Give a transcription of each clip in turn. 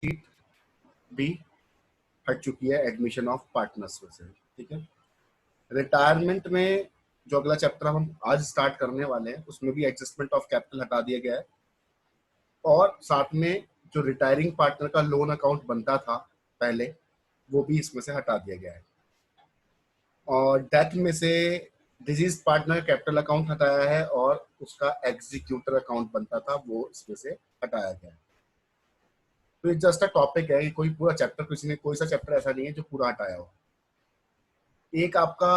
Sheet भी हट चुकी है एडमिशन ऑफ पार्टनर्स में से, ठीक है। रिटायरमेंट में जो अगला चैप्टर हम आज स्टार्ट करने वाले हैं उसमें भी एडजस्टमेंट ऑफ कैपिटल हटा दिया गया है, और साथ में जो रिटायरिंग पार्टनर का लोन अकाउंट बनता था पहले वो भी इसमें से हटा दिया गया है, और डेथ में से डिजीज पार्टनर कैपिटल अकाउंट हटाया है और उसका एग्जीक्यूटर अकाउंट बनता था वो इसमें से हटाया गया है। तो ये जस्ट अ टॉपिक है, कोई पूरा चैप्टर किसी ने कोई सा चैप्टर ऐसा नहीं है जो पूरा हटाया हो। एक आपका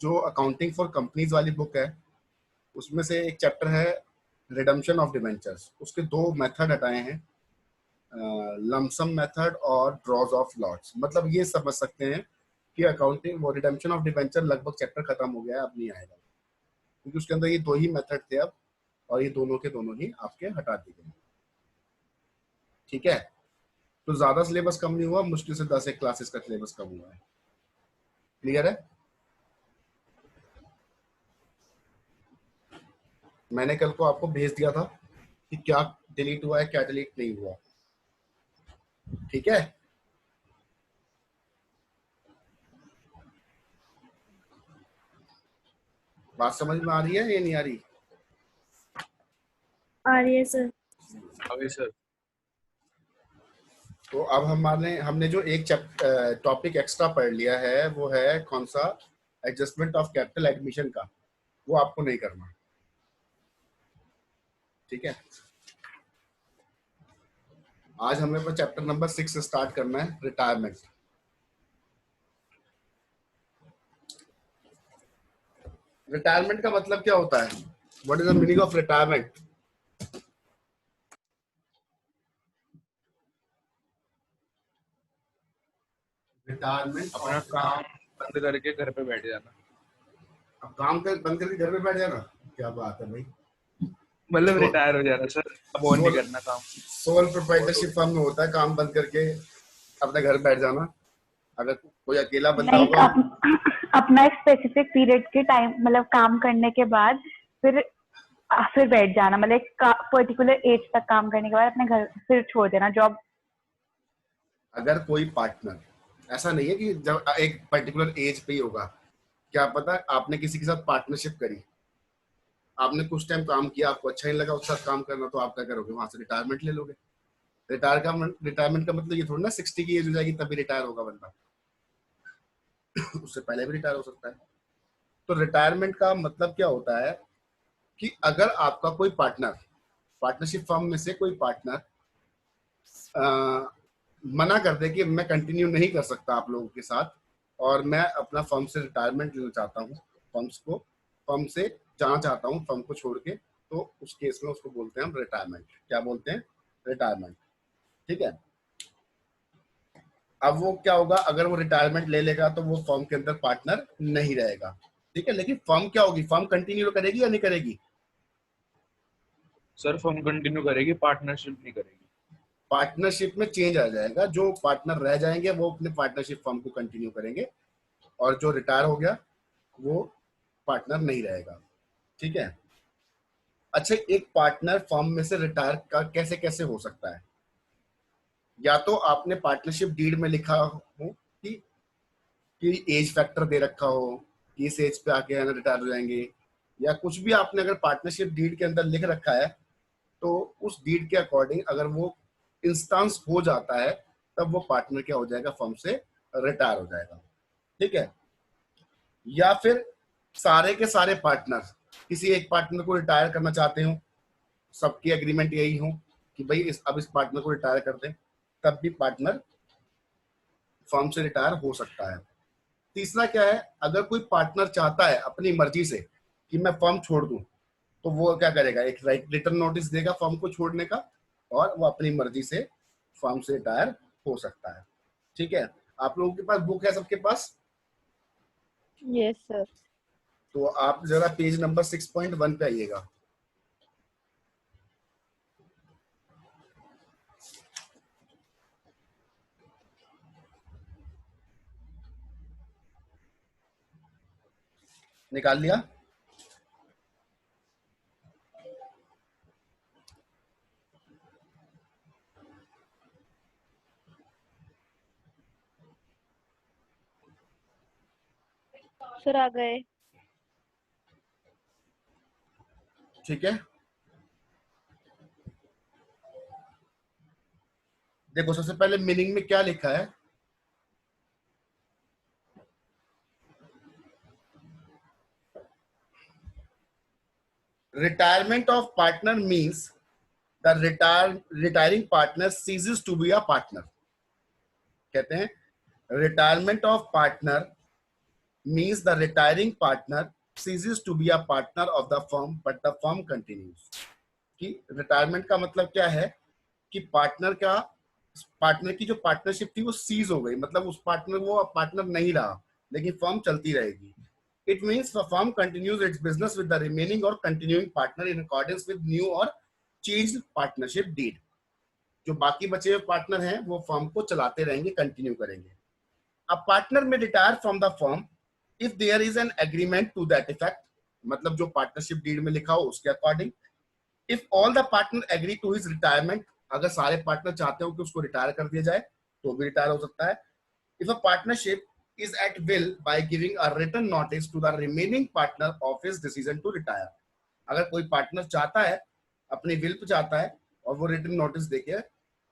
जो अकाउंटिंग फॉर कंपनीज वाली बुक है उसमें से एक चैप्टर है रिडम्पशन ऑफ डिबेंचर्स, उसके दो मेथड हटाए हैं, लमसम मेथड और ड्रॉज ऑफ लॉट्स। मतलब ये समझ सकते हैं कि अकाउंटिंग वो रिडम्पशन ऑफ डिबेंचर लगभग चैप्टर खत्म हो गया है, अब नहीं आएगा क्योंकि उसके अंदर ये दो ही मेथड थे अब, और ये दोनों के दोनों ही आपके हटा दिए गए, ठीक है। तो ज्यादा सिलेबस कम नहीं हुआ, मुश्किल से 10 एक क्लासेस का सिलेबस कम हुआ है। क्लियर है? मैंने कल को आपको भेज दिया था कि क्या डिलीट हुआ है क्या डिलीट नहीं हुआ, ठीक है। बात समझ में आ रही है या नहीं आ रही? आ रही है सर। अभी सर। तो अब हमने जो एक टॉपिक एक्स्ट्रा पढ़ लिया है वो है कौन सा, एडजस्टमेंट ऑफ कैपिटल एडमिशन का, वो आपको नहीं करना, ठीक है। आज हमें पर चैप्टर नंबर 6 स्टार्ट करना है, रिटायरमेंट। रिटायरमेंट का मतलब क्या होता है? What is the meaning of retirement? Retirement अपना काम बंद करके घर पे बैठ जाना, अब काम कर बंद करके घर पे बैठ जाना, क्या बात है भाई। मतलब रिटायर हो जाना सर, अब और नहीं करना काम। सोल प्रोप्राइटरशिप फर्म में होता है काम बंद करके अपने घर बैठ जाना। अगर कोई अकेला बंदा नहीं, होगा अपना एक स्पेसिफिक पीरियड के टाइम मतलब काम करने के बाद फिर बैठ जाना, मतलब एक पर्टिकुलर एज तक काम करने के बाद अपने घर फिर छोड़ देना जॉब। अगर कोई पार्टनर, ऐसा नहीं है कि जब एक पर्टिकुलर एज पे ही होगा, क्या पता आपने किसी के साथ पार्टनरशिप करी, आपने कुछ टाइम काम किया, आपको अच्छा नहीं लगा उसके साथ काम करना, तो आप क्या करोगे, वहां से रिटायरमेंट ले लोगे। रिटायरमेंट का मतलब ये थोड़ा ना 60 की एज हो जाएगी तभी रिटायर होगा बंदा उससे पहले भी रिटायर हो सकता है। तो रिटायरमेंट का मतलब क्या होता है कि अगर आपका कोई पार्टनर, पार्टनरशिप फर्म में से कोई पार्टनर मना कर दे कि मैं कंटिन्यू नहीं कर सकता आप लोगों के साथ और मैं अपना फर्म से रिटायरमेंट लेना चाहता हूँ, फर्म से जाना चाहता हूँ फर्म को छोड़ के, तो उस केस में उसको बोलते हैं हम रिटायरमेंट। क्या बोलते हैं? रिटायरमेंट, ठीक है। अब वो क्या होगा, अगर वो रिटायरमेंट ले लेगा तो वो फर्म के अंदर पार्टनर नहीं रहेगा, ठीक है। लेकिन फर्म क्या होगी, फर्म कंटिन्यू करेगी या नहीं करेगी? सर फर्म कंटिन्यू करेगी, पार्टनरशिप नहीं करेगी। पार्टनरशिप में चेंज आ जाएगा, जो पार्टनर रह जाएंगे वो अपने पार्टनरशिप फर्म को कंटिन्यू करेंगे और जो रिटायर हो गया वो पार्टनर नहीं रहेगा, ठीक है। अच्छा, एक पार्टनर फर्म में से रिटायर का कैसे कैसे हो सकता है? या तो आपने पार्टनरशिप डीड में लिखा हो कि एज फैक्टर दे रखा हो कि इस एज पे आके है ना रिटायर हो जाएंगे, या कुछ भी आपने अगर पार्टनरशिप डीड के अंदर लिख रखा है तो उस डीड के अकॉर्डिंग अगर वो इंस्टेंस हो जाता है तब वो पार्टनर क्या हो जाएगा, फर्म से रिटायर हो जाएगा, ठीक है। या फिर सारे के सारे पार्टनर किसी एक पार्टनर को रिटायर करना चाहते हो, सबकी एग्रीमेंट यही हो कि भाई अब इस पार्टनर को रिटायर कर दें, तब भी पार्टनर फर्म से रिटायर हो सकता है। तीसरा क्या है, अगर कोई पार्टनर चाहता है अपनी मर्जी से कि मैं फर्म छोड़ दूं, तो वो क्या करेगा, एक रिटर्न नोटिस देगा फर्म को छोड़ने का और वो अपनी मर्जी से फर्म से रिटायर हो सकता है, ठीक है। आप लोगों के पास बुक है सबके पास? Yes sir. तो आप जरा पेज नंबर 6.1 पे आइएगा। निकाल लिया? सर आ गए। ठीक है, देखो सबसे पहले मीनिंग में क्या लिखा है, retirement of partner means the retiring partner ceases to be a partner। कहते हैं retirement of partner means the retiring partner ceases to be a partner of the firm but the firm continues। कि retirement का मतलब क्या है कि partner की जो पार्टनरशिप थी वो सीज हो गई, मतलब उस पार्टनर वो अब पार्टनर नहीं रहा, लेकिन फर्म चलती रहेगी। It means the firm continues its business with the remaining और continuing partner in accordance with new और चेंज्ड पार्टनरशिप डीड। जो बाकी बचे हुए पार्टनर हैं वो फर्म को चलाते रहेंगे, कंटिन्यू करेंगे। अब पार्टनर में retire from the firm if there is an agreement to that effect, मतलब जो पार्टनरशिप डीड में लिखा हो उसके according. If all the partner agree to his retirement, अगर सारे पार्टनर चाहते हो कि उसको रिटायर कर दिया जाए तो भी रिटायर हो सकता है। If a partnership is at will by giving a written notice to the remaining partner of his decision to retire। अगर कोई पार्टनर चाहता है, अपनी विल पे चाहता है और वो रिटन नोटिस देके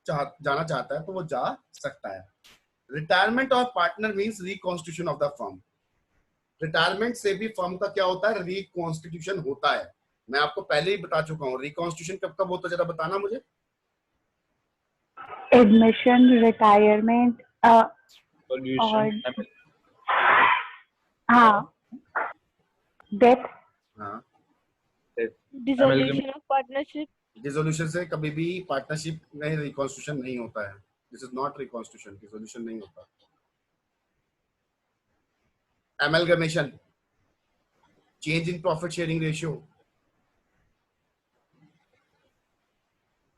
जाना चाहता है तो वो जा सकता है। Retirement of partner means reconstitution of the firm. Retirement से भी फर्म का क्या होता है, रिकॉन्स्टिट्यूशन होता है। मैं आपको पहले ही बता चुका हूँ, रिकॉन्स्टिट्यूशन कब कब होता है जरा बताना मुझे। एडमिशन, रिटायरमेंट सॉल्यूशन, हाँ, डेथ, हाँ, डिसोल्यूशन ऑफ पार्टनरशिप। डिसोल्यूशन से कभी भी पार्टनरशिप में रिकॉन्स्टिट्यूशन नहीं होता है। This is not reconstitution, dissolution नहीं होता। Amalgamation, change in profit sharing ratio,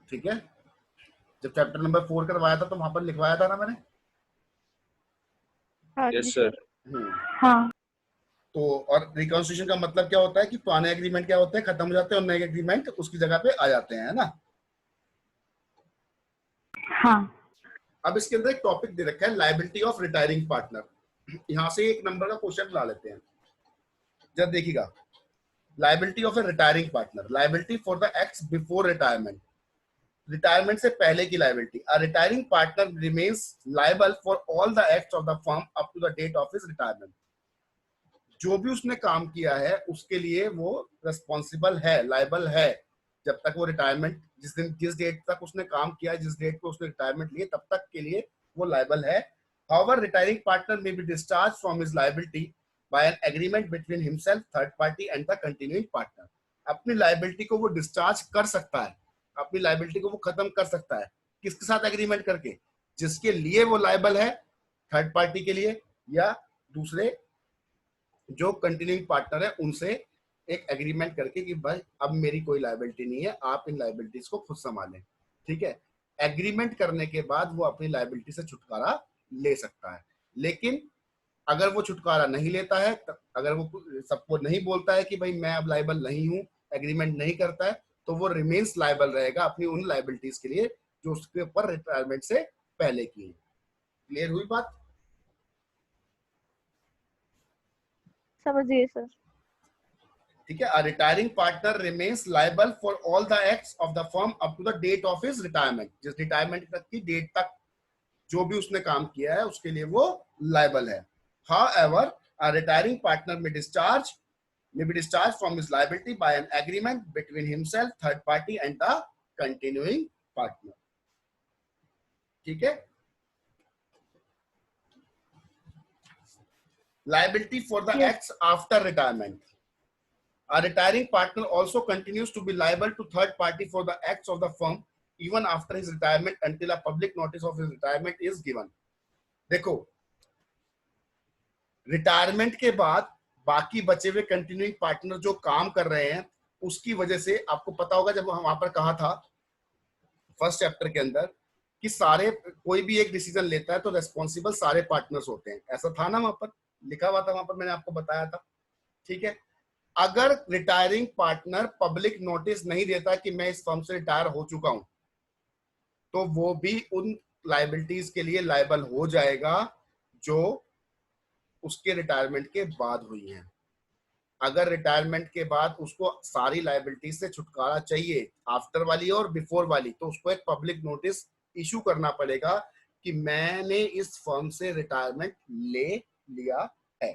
ठीक है। जब चैप्टर नंबर 4 करवाया था तो वहां पर लिखवाया था ना मैंने। हाँ यस जी सर। हाँ, तो और रिकॉन्स्टिट्यूशन का मतलब क्या होता है कि पुराने एग्रीमेंट क्या होते हैं, खत्म हो जाते हैं और नए एग्रीमेंट उसकी जगह पे आ जाते हैं, है ना। हाँ। अब इसके अंदर एक टॉपिक दे रखा है लायबिलिटी ऑफ रिटायरिंग पार्टनर। यहां से एक नंबर का क्वेश्चन ला लेते हैं, जब देखिएगा। Liability of a retiring partner, liability for the acts before retirement, retirement से पहले की liability. A retiring partner remains liable for all the acts of the firm up to the date of his retirement. जो भी उसने काम किया है उसके लिए वो रिस्पॉन्सिबल है, लायबल है, जब तक वो रिटायरमेंट, जिस डेट तक उसने काम किया, जिस डेट पे उसने रिटायरमेंट लिए, तब तक के लिए वो लायबल है। However retiring partner may be discharge from his liability by an agreement between himself, third party and the continuing partner. अपनी लायबिलिटी को वो डिस्चार्ज कर सकता है, अपनी लायबिलिटी को वो खत्म कर सकता है। किसके साथ एग्रीमेंट करके, जिसके लिए वो लायबल है, थर्ड पार्टी के लिए या दूसरे जो कंटिन्यूइंग पार्टनर है उनसे एक एग्रीमेंट करके कि भाई अब मेरी कोई लायबिलिटी नहीं है, आप इन लायबिलिटीज को खुद संभालें, ठीक है। एग्रीमेंट करने के बाद वो अपनी लायबिलिटी से छुटकारा ले सकता है। लेकिन अगर वो छुटकारा नहीं लेता है, अगर वो सबको नहीं बोलता है कि भाई मैं अब लायबल नहीं हूं, एग्रीमेंट नहीं करता है, तो वो रिमेन्स लायबल रहेगा अपनी उन लायबिलिटीज के लिए जो उसके ऊपर रिटायरमेंट से पहले की है। क्लियर हुई बात? समझिए सर। ठीक है। Retiring partner remains liable for all the acts of the firm up to the date of his retirement. जिस रिटायरमेंट तक की डेट तक जो भी उसने काम किया है उसके लिए वो लायबल है। हाउएवर अ रिटायरिंग पार्टनर में may be discharged from his liability by an agreement between himself, third party and the continuing partner। ठीक है। Liability for the acts after retirement. A retiring partner also continues to be liable to third party for the acts of the firm even after his retirement until a public notice of his retirement is given। देखो, retirement के बाद बाकी बचे हुए continuing partner जो काम कर रहे हैं उसकी वजह से, आपको पता होगा जब वहां पर कहा था फर्स्ट चैप्टर के अंदर कि सारे, कोई भी एक डिसीजन लेता है तो रेस्पॉन्सिबल सारे पार्टनर्स होते हैं, ऐसा था ना, वहां पर लिखा हुआ था, वहां पर मैंने आपको बताया था, ठीक है। अगर रिटायरिंग पार्टनर पब्लिक नोटिस नहीं देता कि मैं इस फर्म से रिटायर हो चुका हूं, तो वो भी उन लायबिलिटीज के लिए लायबल हो जाएगा जो उसके रिटायरमेंट के बाद हुई हैं। अगर रिटायरमेंट के बाद उसको सारी लाइबिलिटी से छुटकारा चाहिए, आफ्टर वाली और बिफोर वाली, तो उसको एक पब्लिक नोटिस इशू करना पड़ेगा कि मैंने इस फर्म से रिटायरमेंट ले लिया है।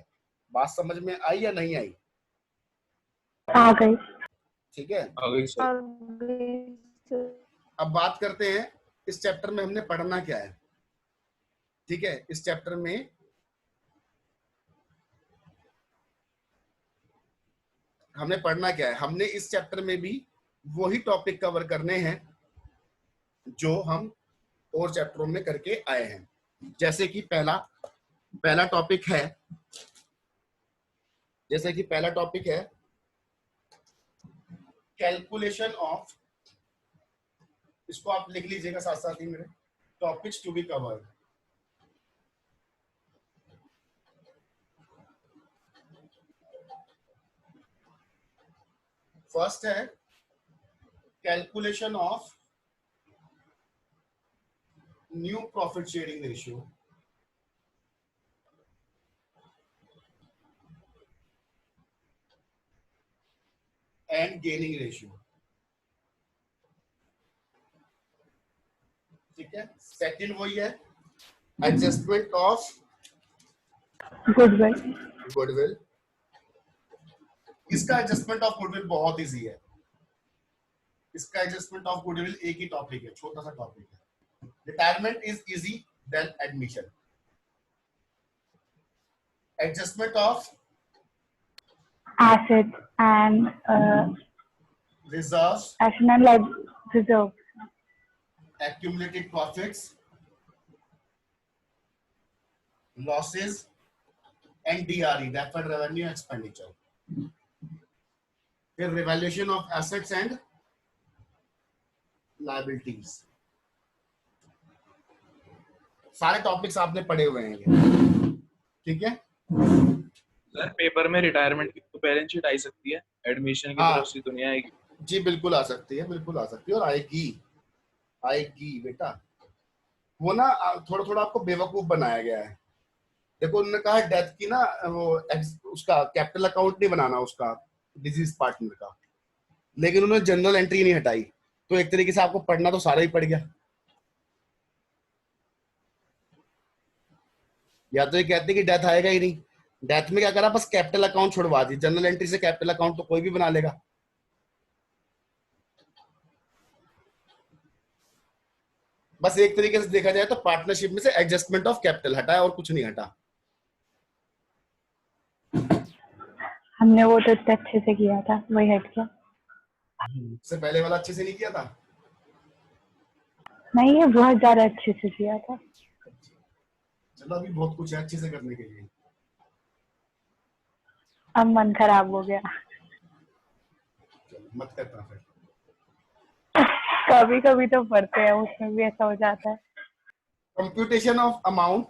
बात समझ में आई या नहीं आई? आ गई। ठीक है, आ गई सर। अब बात करते हैं इस चैप्टर में हमने पढ़ना क्या है। ठीक है, इस चैप्टर में हमने पढ़ना क्या है। हमने इस चैप्टर में भी वही टॉपिक कवर करने हैं जो हम और चैप्टरों में करके आए हैं। जैसे कि पहला टॉपिक है, कैलकुलेशन ऑफ, इसको आप लिख लीजिएगा साथ साथ ही मेरे, topics to be covered. First है calculation of new profit sharing ratio, and gaining ratio. ठीक है, सेकंड वही है एडजस्टमेंट ऑफ गुडविल। इसका एडजस्टमेंट ऑफ गुडविल बहुत इजी है। इसका एडजस्टमेंट ऑफ गुडविल एक ही टॉपिक है, छोटा सा टॉपिक है। Retirement is easy than admission. Adjustment of assets and reserves, reserve, accumulated profits, losses, and DRE, deferred revenue expenditure. फिर revaluation of assets and liabilities। सारे टॉपिक्स आपने पढ़े हुए हैं ये। ठीक है, सर पेपर में रिटायरमेंट की तो बैलेंस शीट आ सकती है, एडमिशन की हाँ। तरफ से दुनिया आएगी। जी बिल्कुल आ सकती है, बिल्कुल आ सकती है, और आएगी बेटा। वो ना थोड़ा थोड़ा आपको बेवकूफ बनाया गया है। देखो उन्होंने कहा डेथ की ना वो उसका कैपिटल अकाउंट नहीं बनाना उसका डिजीज पार्टनर का, लेकिन उन्होंने जनरल एंट्री नहीं हटाई, तो एक तरीके से आपको पढ़ना तो सारा ही पड़ गया। या तो ये कहते कि डेथ आएगा ही नहीं, डेथ में क्या करा, बस कैपिटल अकाउंट छुड़वा दी, जनरल एंट्री से कैपिटल अकाउंट तो कोई भी बना लेगा। बस एक तरीके से देखा जाए तो पार्टनरशिप में से एडजस्टमेंट ऑफ कैपिटल हटाया और कुछ नहीं हटा। हमने वो तो इतने अच्छे से किया था, वही हट गया। इससे पहले वाला अच्छे से नहीं किया था। नहीं, ये बहुत ज्यादा अच्छे से किया था। चलो अभी बहुत कुछ है अच्छे से करने के लिए। अब मन खराब हो गया। चलो मत करना फिर। कभी कभी तो पढ़ते हैं, उसमें भी ऐसा हो जाता है। Computation of amount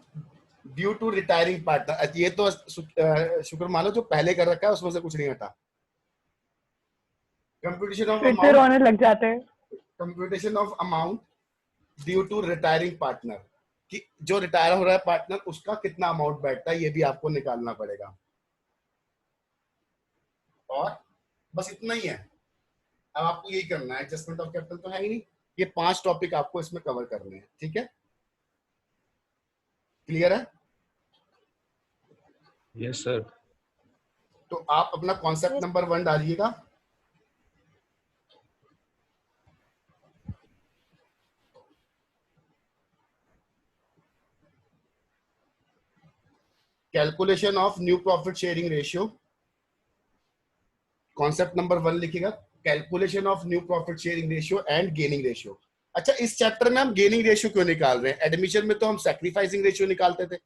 due to retiring partner, ये तो शुक्र मानो जो पहले कर रखा है उसमें से कुछ नहीं हटा। कंप्यूटेशन ऑफ फिर से अमाउंट, रोने लग जाते हैं। Computation of amount due to retiring partner, कि जो रिटायर हो रहा है पार्टनर उसका कितना अमाउंट बैठता है, ये भी आपको निकालना पड़ेगा। और बस इतना ही है, अब आपको यही करना है। एडजस्टमेंट ऑफ कैपिटल तो है ही नहीं, ये 5 टॉपिक आपको इसमें कवर करने हैं। ठीक है, क्लियर है? Yes sir. तो आप अपना कॉन्सेप्ट नंबर 1 डालिएगा। Calculation of new profit sharing ratio, concept number 1 लिखिएगा, calculation of new profit sharing ratio and gaining ratio. अच्छा, इस चैप्टर में हम गेनिंग रेशियो क्यों निकाल रहे हैं? एडमिशन में तो हम सैक्रिफाइसिंग रेशियो निकालते थे।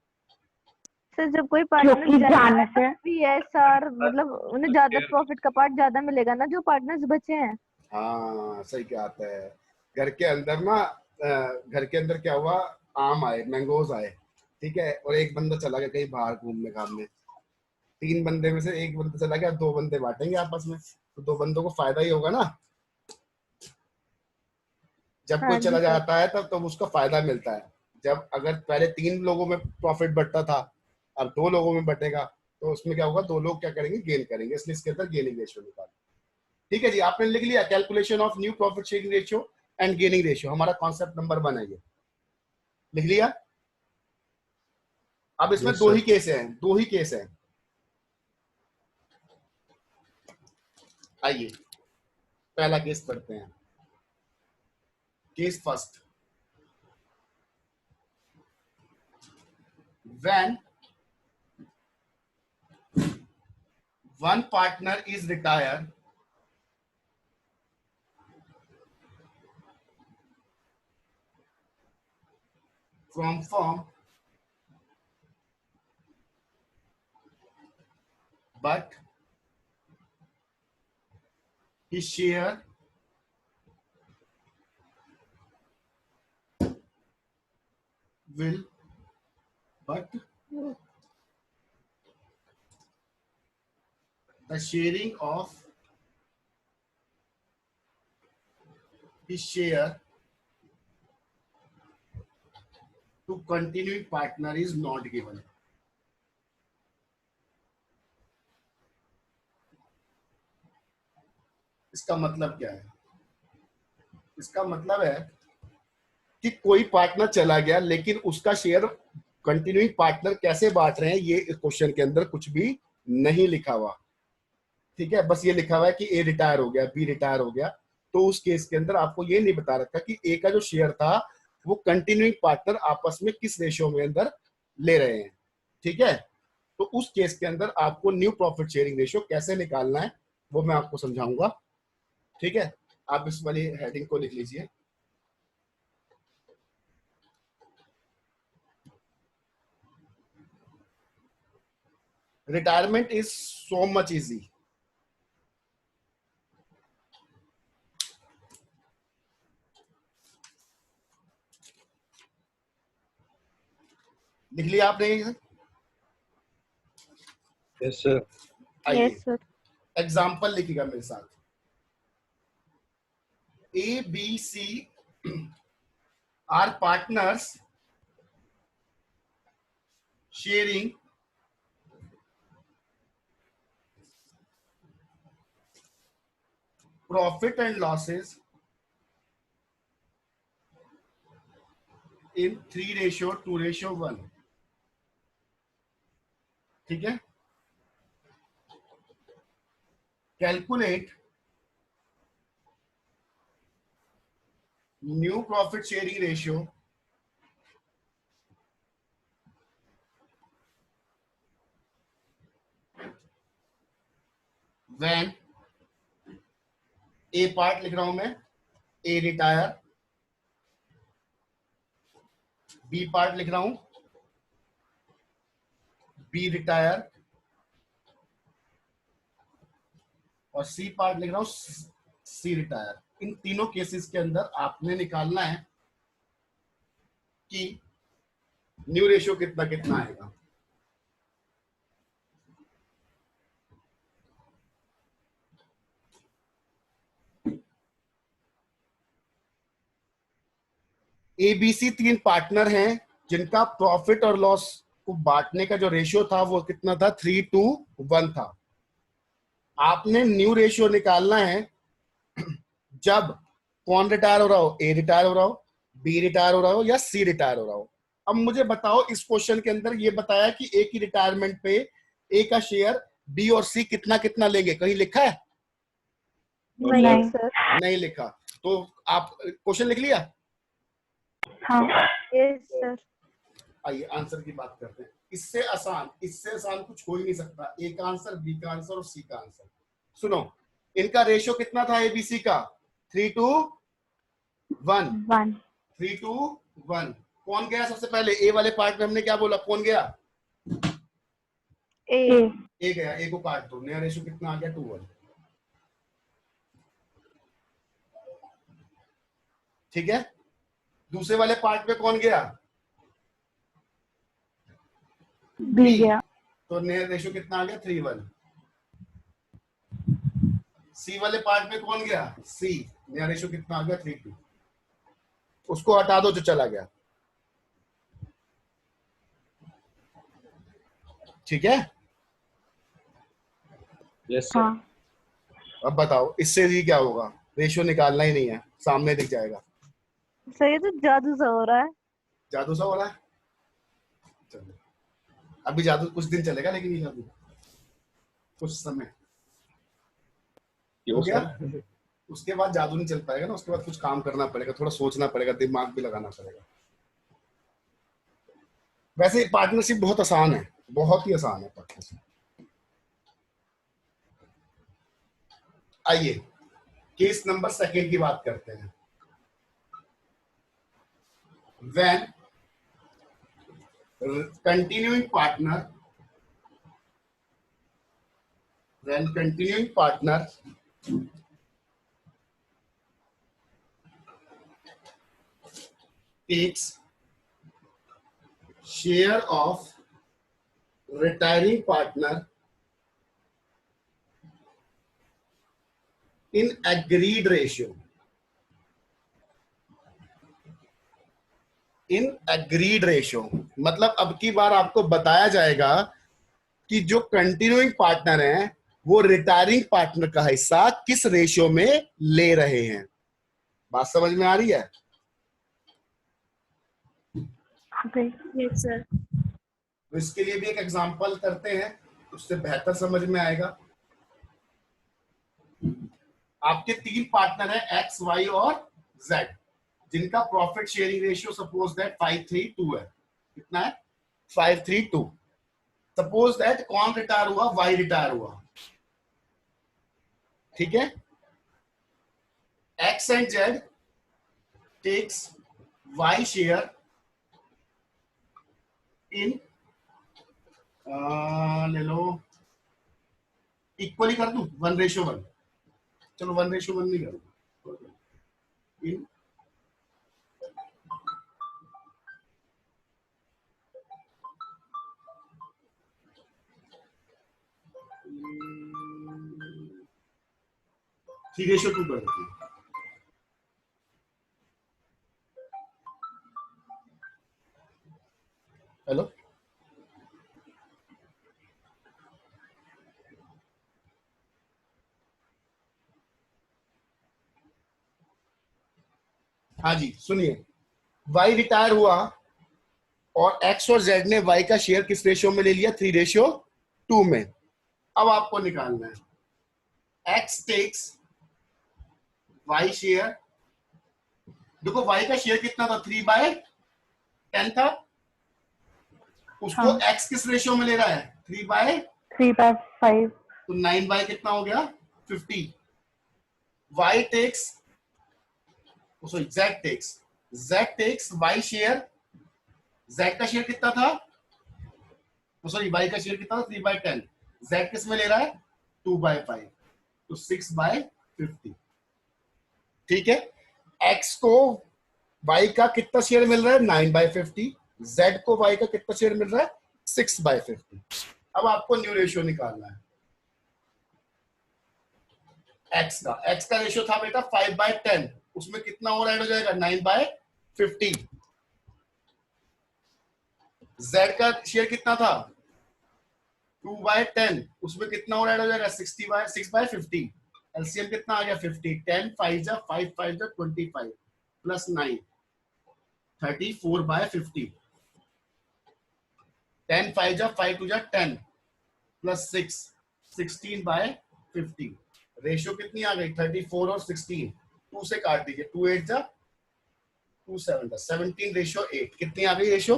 सर जब कोई क्योंकि जाने से भी है सर, मतलब उन्हें ज्यादा प्रॉफिट का पार्ट ज्यादा मिलेगा ना जो पार्टनर्स बचे हैं। हाँ सही कहता है। घर के अंदर ना घर के अंदर क्या हुआ, आम आए, मैंगोज आए, ठीक है, और एक बंदा चला गया कहीं बाहर घूमने घामने। 3 बंदे में से एक बंदा चला गया, 2 बंदे बांटेंगे आपस में, तो 2 बंदों को फायदा ही होगा ना। जब हाँ कोई जी चला सर। जाता है तब उसका फायदा मिलता है। जब अगर पहले 3 लोगों में प्रॉफिट बढ़ता था अब 2 लोगों में बटेगा तो उसमें क्या होगा, 2 लोग क्या करेंगे, गेन करेंगे, इसलिए इसके अंदर गेनिंग रेशियो निकालो। ठीक है जी, आपने लिख लिया calculation of new profit sharing ratio and gaining ratio, हमारा कॉन्सेप्ट नंबर 1 है ये, लिख लिया। अब इसमें Yes, 2 sir. ही केस हैं, 2 ही केस हैं। आइए पहला केस पढ़ते हैं। Case first, when one partner is retired from firm but his share will but the sharing of his share to continuing partner is not given। इसका मतलब क्या है? इसका मतलब है कि कोई पार्टनर चला गया लेकिन उसका शेयर कंटिन्यूइंग पार्टनर कैसे बांट रहे हैं ये क्वेश्चन के अंदर कुछ भी नहीं लिखा हुआ। ठीक है, बस ये लिखा हुआ है कि ए रिटायर हो गया, बी रिटायर हो गया, तो उस केस के अंदर आपको ये नहीं बता रखा कि ए का जो शेयर था वो कंटिन्यूइंग पार्टनर आपस में किस रेशियो में अंदर ले रहे हैं। ठीक है, तो उस केस के अंदर आपको न्यू प्रॉफिट शेयरिंग रेशियो कैसे निकालना है वो मैं आपको समझाऊंगा। ठीक है, आप इस वाली हेडिंग को लिख लीजिए। Retirement is so much easy. लिख लिया आपने? Yes, sir. आइए यस सर। एग्जाम्पल लिखिएगा मेरे साथ। A B C are partners sharing profit and losses in 3:2:1। ठीक है, calculate new profit sharing ratio when a part लिख रहा हूं मैं, ए रिटायर, बी पार्ट लिख रहा हूं, बी रिटायर, और सी पार्ट लिख रहा हूं, सी रिटायर। इन तीनों केसेस के अंदर आपने निकालना है कि न्यू रेशियो कितना कितना आएगा। एबीसी 3 पार्टनर हैं जिनका प्रॉफिट और लॉस को बांटने का जो रेशियो था वो कितना था, 3:1 था। आपने न्यू रेशियो निकालना है जब कौन रिटायर हो रहा हो, ए रिटायर हो रहा हो, बी रिटायर हो रहा हो या सी रिटायर हो रहा हो। अब मुझे बताओ, इस क्वेश्चन के अंदर ये बताया कि ए की रिटायरमेंट पे ए का शेयर बी और सी कितना कितना लेंगे, कहीं लिखा है? नहीं सर। नहीं लिखा। तो आप क्वेश्चन लिख लिया? हाँ। Yes sir. आइए आंसर की बात करते हैं। इससे आसान कुछ हो ही नहीं सकता। ए का आंसर, बी का आंसर और सी का आंसर। सुनो, इनका रेशियो कितना था एबीसी का? 3:1। 3:1। कौन गया सबसे पहले? ए वाले पार्ट में हमने क्या बोला, कौन गया? ए। ए गया, ए को काट दो, नया रेशियो कितना आ गया? 2:1। ठीक है, दूसरे वाले पार्ट में कौन गया? बी गया। तो नया रेशियो कितना आ गया? 3:1। सी वाले पार्ट में कौन गया? सी, नया रेशियो कितना आ गया? 3:2। उसको हटा दो जो चला गया। ठीक है। Yes sir. हाँ अब बताओ इससे भी क्या होगा, रेशियो निकालना ही नहीं है, सामने दिख जाएगा। सर ये तो जादू सा हो रहा है। जादू सा हो रहा है। चलो अभी जादू कुछ दिन चलेगा, लेकिन ये जादू कुछ समय हो क्यों गया, सर? उसके बाद जादू नहीं चल पाएगा ना, उसके बाद कुछ काम करना पड़ेगा, थोड़ा सोचना पड़ेगा, दिमाग भी लगाना पड़ेगा। वैसे पार्टनरशिप बहुत आसान है, बहुत ही आसान है पार्टनरशिप। आइए केस नंबर सेकेंड की बात करते हैं। When continuing partner when continuing partner takes share of retiring partner in agreed ratio, in agreed ratio मतलब अब की बार आपको बताया जाएगा कि जो कंटिन्यूइंग पार्टनर हैं वो रिटायरिंग पार्टनर का हिस्सा किस रेशियो में ले रहे हैं। बात समझ में आ रही है? Yes sir. तो इसके लिए भी एक एग्जांपल करते हैं, उससे बेहतर समझ में आएगा। आपके तीन पार्टनर हैं एक्स वाई और जेड, जिनका profit sharing ratio suppose that 5:3:2 है। कितना है? 5:3:2। सपोज दैट कौन रिटायर हुआ? वाई रिटायर हुआ। ठीक है। X and Z takes Y share in, ले लो इक्वली कर दूं 1:1। चलो 1:1 नहीं करूंगा, इन थ्री रेशियो 2 कर देती हूँ। हेलो, हाँ जी सुनिए, वाई रिटायर हुआ और एक्स और जेड ने वाई का शेयर किस रेशियो में ले लिया? 3:2 में। अब आपको निकालना है एक्स टेक्स वाई शेयर। देखो वाई का शेयर कितना था? 3/10 था। उसको हाँ एक्स किस रेशियो में ले रहा है? 3/, 3/5। तो 9 कितना हो गया? 50। Y takes, sorry Z takes Y share. Z का शेयर कितना था? सॉरी वाई का शेयर कितना था? 3/10। जेड किस में ले रहा है? 2/5, तो 6/50। ठीक है। एक्स को वाई का कितना शेयर मिल रहा है? 9/50। जेड को वाई का कितना शेयर मिल रहा है? 6/50। अब आपको न्यू रेशियो निकालना है एक्स का रेशियो था बेटा 5/10, उसमें कितना और ऐड हो जाएगा? 9/50। जेड का शेयर कितना था? 2/10, उसमें कितना और ऐड हो जाएगा? 6/50। एलसीएम कितना आ गया? 50। 10 5 जा 5 5 जा 25 प्लस 9 34/50। 10 5 जा 5 2 जा 10 प्लस 6 16/50। रेशियो कितनी आ गई? 34 और 16। 2 से काट दीजिए, 2 8 जा 2 7 जा 17:8। कितनी आ गई रेशियो?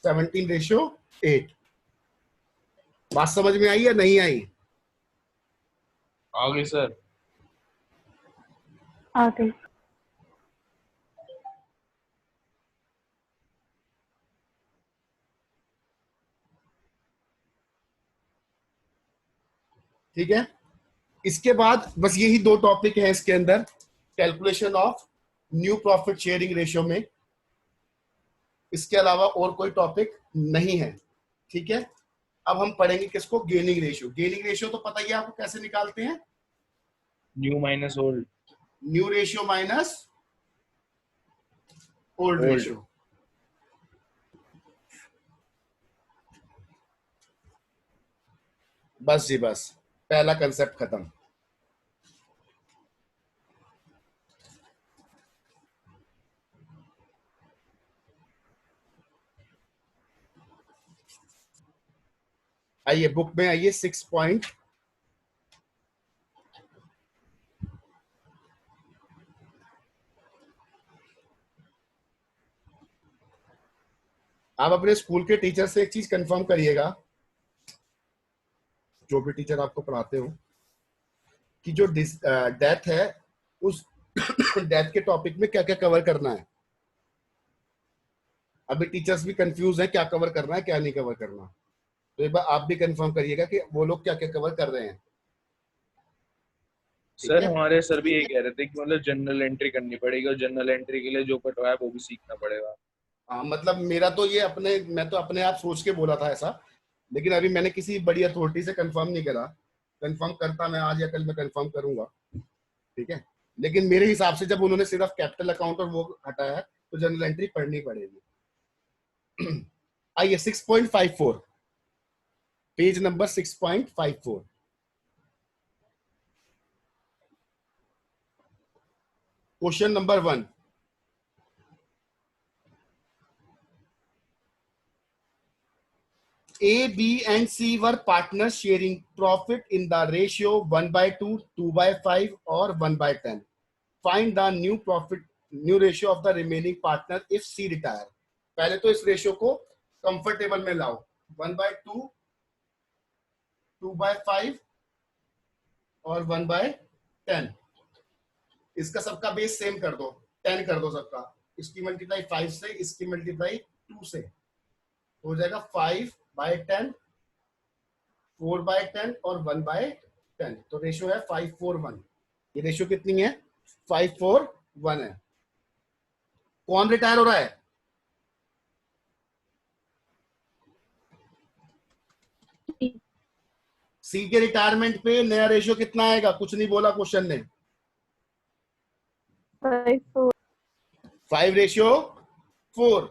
17:8। बात समझ में आई या नहीं आई? आ गई सर। आ गई। ठीक है। इसके बाद बस यही दो टॉपिक है इसके अंदर, calculation of new profit sharing ratio में। इसके अलावा और कोई टॉपिक नहीं है। ठीक है। अब हम पढ़ेंगे किसको? Gaining ratio. गेनिंग रेशियो तो पता ही है आपको कैसे निकालते हैं, new minus old. New ratio minus old old. Ratio. बस जी बस, पहला कंसेप्ट खत्म। आइए बुक में आइए 6 पॉइंट। आप अपने स्कूल के टीचर से एक चीज कंफर्म करिएगा, जो भी टीचर आपको पढ़ाते हो, कि जो डेथ है उस डेथ के टॉपिक में क्या क्या कवर करना है। अभी टीचर्स भी कंफ्यूज हैं क्या कवर करना है क्या नहीं कवर करना, तो एक बार आप भी कंफर्म करिएगा कि वो लोग क्या क्या कवर कर रहे हैं। ठीक सर है, हमारे सर भी यही कह रहे थे कि मतलब जनरल एंट्री करनी पड़ेगी और जनरल एंट्री के लिए जो कटवाया वो भी सीखना पड़ेगा। हाँ मतलब मेरा तो ये अपने, मैं तो अपने आप सोच के बोला था ऐसा, लेकिन अभी मैंने किसी बड़ी अथॉरिटी से कंफर्म नहीं करा। कंफर्म करता मैं आज या कल मैं कंफर्म करूंगा। ठीक है, लेकिन मेरे हिसाब से जब उन्होंने सिर्फ कैपिटल अकाउंट और वो हटाया है तो जनरल एंट्री पढ़नी पड़ेगी। आइए 6.54, page number 6.54। Question number 1, A, B, and C were partners sharing profit in the ratio 1/2, 2/5, or 1/10. Find the new ratio of the remaining partner if C retire. पहले तो इस रेशियो को कंफर्टेबल में लाओ, 1/2, 2/5 और 1/10। इसका सबका बेस सेम कर दो, 10 कर दो सबका। इसकी मल्टीप्लाई 5 से, इसकी मल्टीप्लाई 2 से, हो जाएगा 5/10, 4/10 और 1/10। तो रेशियो है 5:4:1। ये रेशियो कितनी है? 5:4:1 है। कौन रिटायर हो रहा है? सी के रिटायरमेंट पे नया रेशियो कितना आएगा? कुछ नहीं बोला क्वेश्चन ने। 5:4।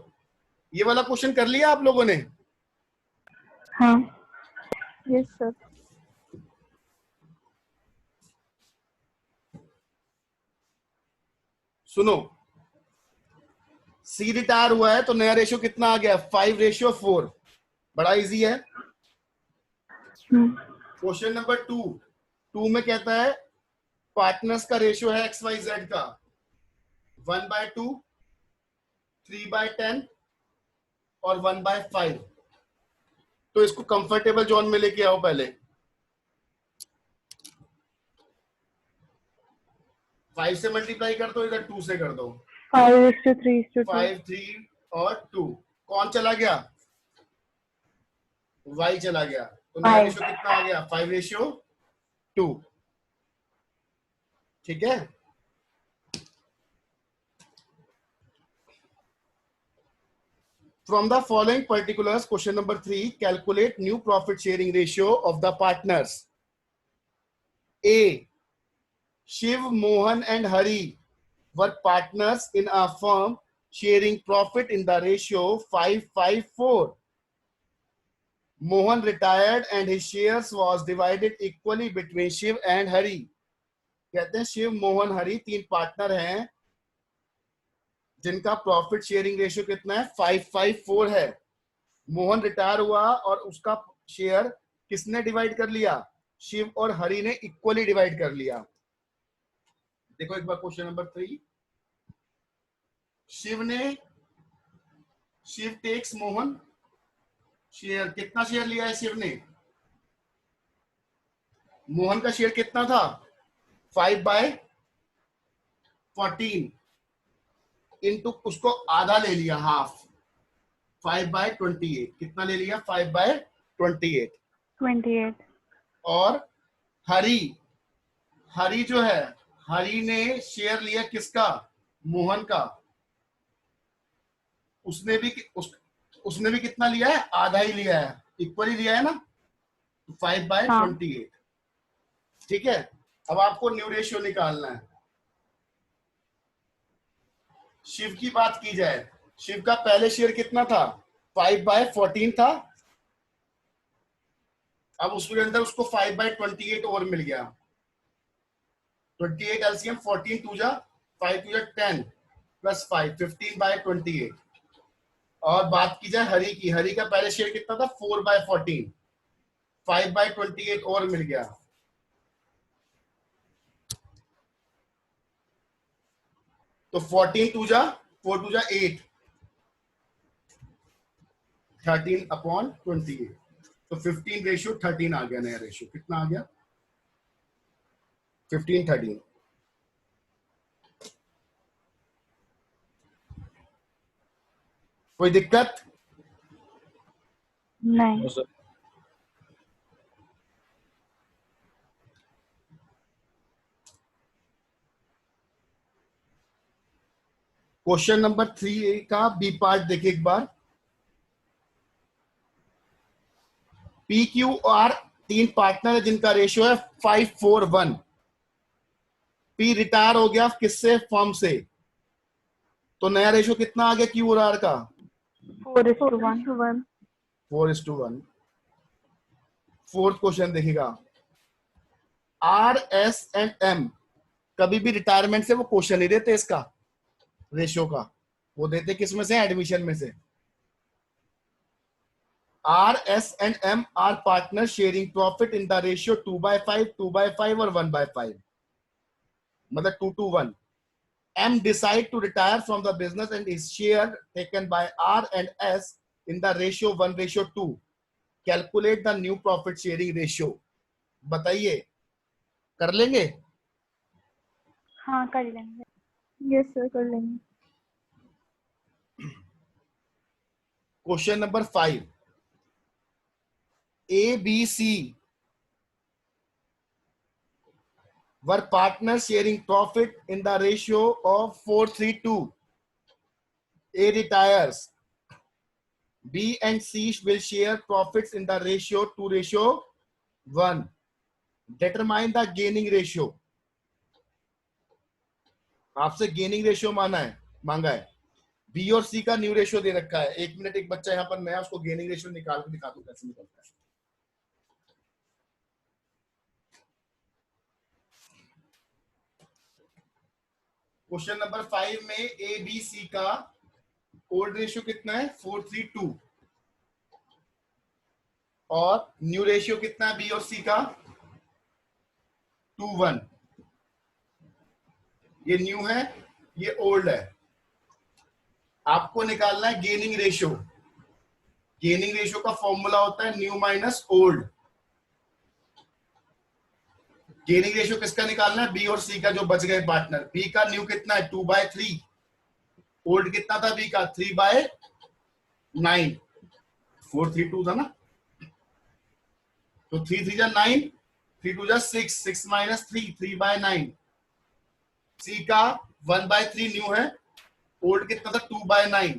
ये वाला क्वेश्चन कर लिया आप लोगों ने? हाँ। Yes sir. सुनो, सी रिटायर हुआ है तो नया रेशियो कितना आ गया? 5:4। बड़ा इजी है। क्वेश्चन नंबर 2 में कहता है पार्टनर्स का रेशियो है XYZ का 1/2, 3/10 और 1/5। तो इसको कंफर्टेबल जोन में लेके आओ। पहले 5 से मल्टीप्लाई कर दो, इधर 2 से कर दो। 5:3:2। 5, 3 और 2। कौन चला गया? Y चला गया। तो नया रेशियो कितना आ गया? 5:2। ठीक है, from the following particulars, question number 3, calculate new profit sharing ratio of the partners. A, Shiv, Mohan and Hari were partners in a firm sharing profit in the ratio 5:4. Mohan retired and his shares was divided equally between Shiv and Hari. कहते हैं Shiv, Mohan, Hari 3 partner हैं जिनका profit sharing ratio कितना है? 5:4 है। Mohan retire हुआ और उसका शेयर किसने डिवाइड कर लिया? शिव और हरि ने इक्वली डिवाइड कर लिया। देखो एक बार question number 3। Shiv takes Mohan share. कितना शेयर लिया है शिव ने? मोहन का शेयर कितना था? 5/14 इंटू उसको आधा ले लिया, हाफ, 5/28। कितना ले लिया? 5/28। 28। और हरी जो है, हरी ने शेयर लिया किसका? मोहन का। उसने भी कितना लिया है? आधा ही लिया है, इक्वली लिया है ना, 5/28। ठीक है, अब आपको न्यू रेशियो निकालना है। शिव की बात की जाए, शिव का पहले शेयर कितना था? 5/14 था। अब उसके अंदर उसको 5/28 और मिल गया। 28 एलसीएम 14 टू जा 5 टू जा 10 प्लस 5 15/28। और बात की जाए हरी की, हरी का पहले शेयर कितना था 4/14, 5/28 और मिल गया। तो 14 टू जा 4 टू जा 8, 13/28। तो 15:13 आ गया, नया रेशियो कितना आ गया 15:13। कोई दिक्कत? नहीं। No sir. क्वेश्चन नंबर 3 का बी पार्ट देखिए एक बार। पी क्यू आर 3 पार्टनर है जिनका रेशियो है 5:4:1। पी रिटायर हो गया किससे, फर्म से, तो नया रेशियो कितना आ गया क्यू और आर का 4:1। 4:1। फोर्थ क्वेश्चन देखिएगा, आर एस एंड एम कभी भी रिटायरमेंट से वो क्वेश्चन नहीं देते इसका रेशियो का, वो देते किस में से, एडमिशन में से। R S and M are partner sharing profit in the ratio 2/5, 2/5 और 1/5, मतलब 2:1। M decide to retire from the business and is share taken by R and S in the ratio 1:2. Calculate the new profit sharing ratio. बताइए, कर लेंगे? हाँ कर लेंगे। Yes sir कर लेंगे। Question number 5, A, B, C were partners sharing profit in the ratio of 4:3:2. A retires. B and C will share profits in the ratio 2:1. Determine the gaining ratio. आपसे gaining ratio मांगा है। B और सी का new ratio दे रखा है। एक minute, एक बच्चा यहाँ पर नया, उसको गेनिंग रेशियो निकाल के दिखा दूं कैसे निकलता है। क्वेश्चन नंबर 5 में ए बी सी का ओल्ड रेशियो कितना है 4:3:2 और न्यू रेशियो कितना है बी और सी का 2:1। ये न्यू है, ये ओल्ड है। आपको निकालना है गेनिंग रेशियो। गेनिंग रेशियो का फॉर्मूला होता है new minus old. Gaining ratio किसका निकालना है, बी और सी का, जो बच गए पार्टनर। बी का न्यू कितना है 2/3, ओल्ड कितना था बी का 3/9, 4:3:2 था ना, तो 3 3 9, 3 2 6, 6 माइनस 3, 3/9। सी का 1/3 न्यू है, ओल्ड कितना था 2/9,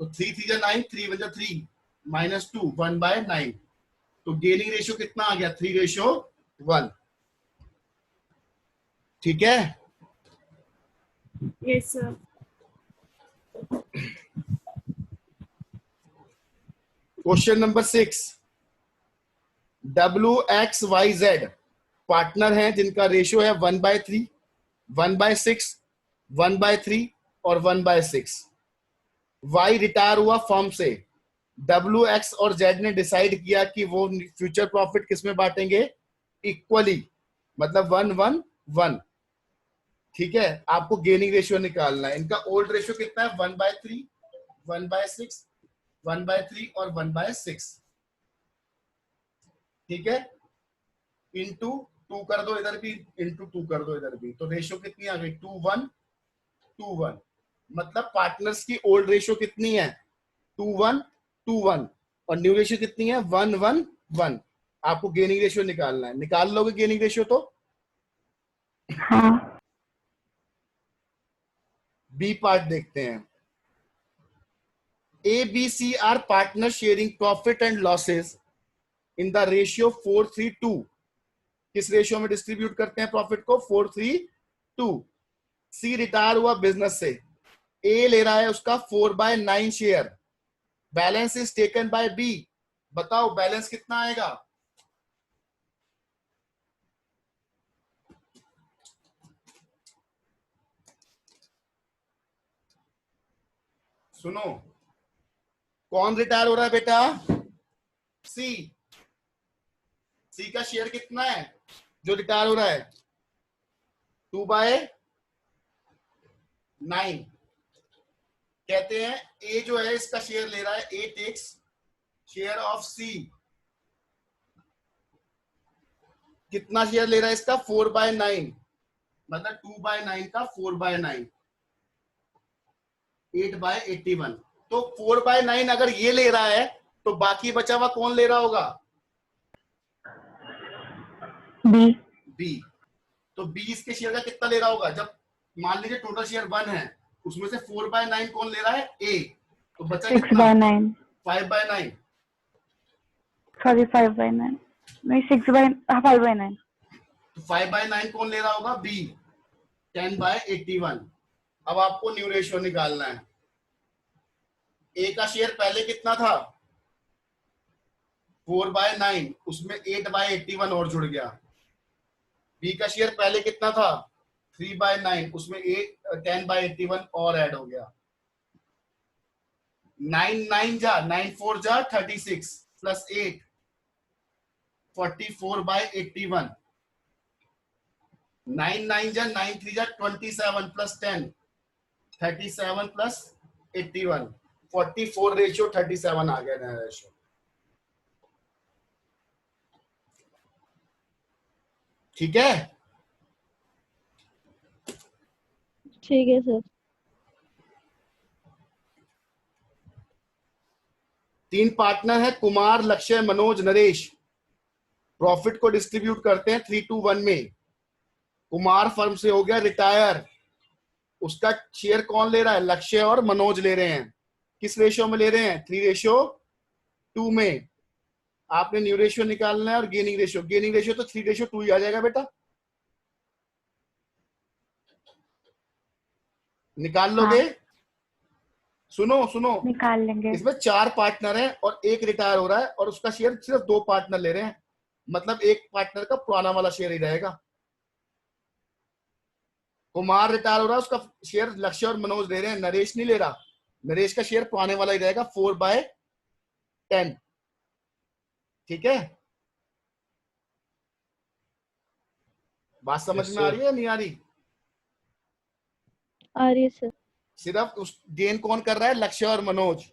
तो 3 3 9, 3 1 3 माइनस 2, 1/9। तो गेनिंग रेशियो कितना आ गया 3:1। ठीक है, yes sir. Question number 6, WXYZ partner हैं जिनका रेशियो है 1/3, 1/6, 1/3 और 1/6। Y रिटायर हुआ फर्म से। WX और Z ने डिसाइड किया कि वो फ्यूचर प्रॉफिट किसमें बांटेंगे, इक्वली, मतलब 1:1:1। ठीक है, आपको गेनिंग रेशियो निकालना है। इनका ओल्ड रेशियो कितना है 1/3, 1/6, 1/3 और 1/6। ठीक है, इंटू 2 कर दो इधर भी, इंटू 2 कर दो इधर भी, तो रेशियो कितनी आ गई 2:1:1। मतलब पार्टनर्स की ओल्ड रेशियो कितनी है 2:1:1 और न्यू रेशियो कितनी है 1:1:1। आपको गेनिंग रेशियो निकालना है। निकाल लोगे गेनिंग रेशियो तो? हाँ। बी पार्ट देखते हैं। A B C are partner sharing profit and losses in the ratio 4:3:2। किस रेशियो में डिस्ट्रीब्यूट करते हैं प्रॉफिट को 4:3:2। सी रिटायर हुआ बिजनेस से, ए ले रहा है उसका 4/9 share. Balance is taken by B. बताओ बैलेंस कितना आएगा सुनो, कौन रिटायर हो रहा है बेटा? सी। सी का शेयर कितना है जो रिटायर हो रहा है? 2/9। कहते हैं ए जो है इसका शेयर ले रहा है, ए टेक्स शेयर ऑफ सी। कितना शेयर ले रहा है इसका? 4/9, मतलब 2/9 का 4/9, 8/81। तो 4/9 अगर ये ले रहा है तो बाकी बचा हुआ कौन ले रहा होगा? बी। बी। तो बी इसके शेयर का कितना ले रहा होगा? जब मान लीजिए टोटल शेयर 1 है, उसमें से 4/9 कौन ले रहा है? ए। तो बचा कितना? 6/9। 5/9। सॉरी 5/9 नहीं 5/9। तो 5/9 कौन ले रहा होगा? बी। 10/81। अब आपको न्यू रेशियो निकालना है। ए का शेयर पहले कितना था? 4/9, उसमें 8/81 और जुड़ गया। बी का शेयर पहले कितना था? 3/9, उसमें 10/81 और ऐड हो गया। 9 जा 9 4 जा 36 प्लस 8 44/81। 9 जा 9 3 जा 27 प्लस 10 37 प्लस 81। 44 रेशियो 37 आ गया नया रेशियो। ठीक है? ठीक है सर। 3 पार्टनर है, कुमार, लक्ष्य, मनोज, नरेश। प्रॉफिट को डिस्ट्रीब्यूट करते हैं 3-1 में। कुमार फर्म से हो गया रिटायर, उसका शेयर कौन ले रहा है? लक्ष्य और मनोज ले रहे हैं। किस रेशियो में ले रहे हैं? 3:2 में। आपने न्यू रेशियो निकालना है और गेनिंग रेशियो। गेनिंग रेशियो तो 3:2 ही आ जाएगा बेटा, निकाल लोगे? हाँ। सुनो सुनो, निकाल लेंगे। इसमें 4 पार्टनर है और एक रिटायर हो रहा है और उसका शेयर सिर्फ 2 पार्टनर ले रहे हैं, मतलब एक पार्टनर का पुराना वाला शेयर ही रहेगा। कुमार रिटायर हो रहा है, उसका शेयर लक्ष्य और मनोज ले रहे हैं, नरेश नहीं ले रहा। नरेश का शेयर पुराने वाला ही रहेगा 4/10। ठीक है? बात समझ में आ रही है या नहीं आ रही? आ रही है सर। सिर्फ उस गेन कौन कर रहा है? लक्ष्य और मनोज।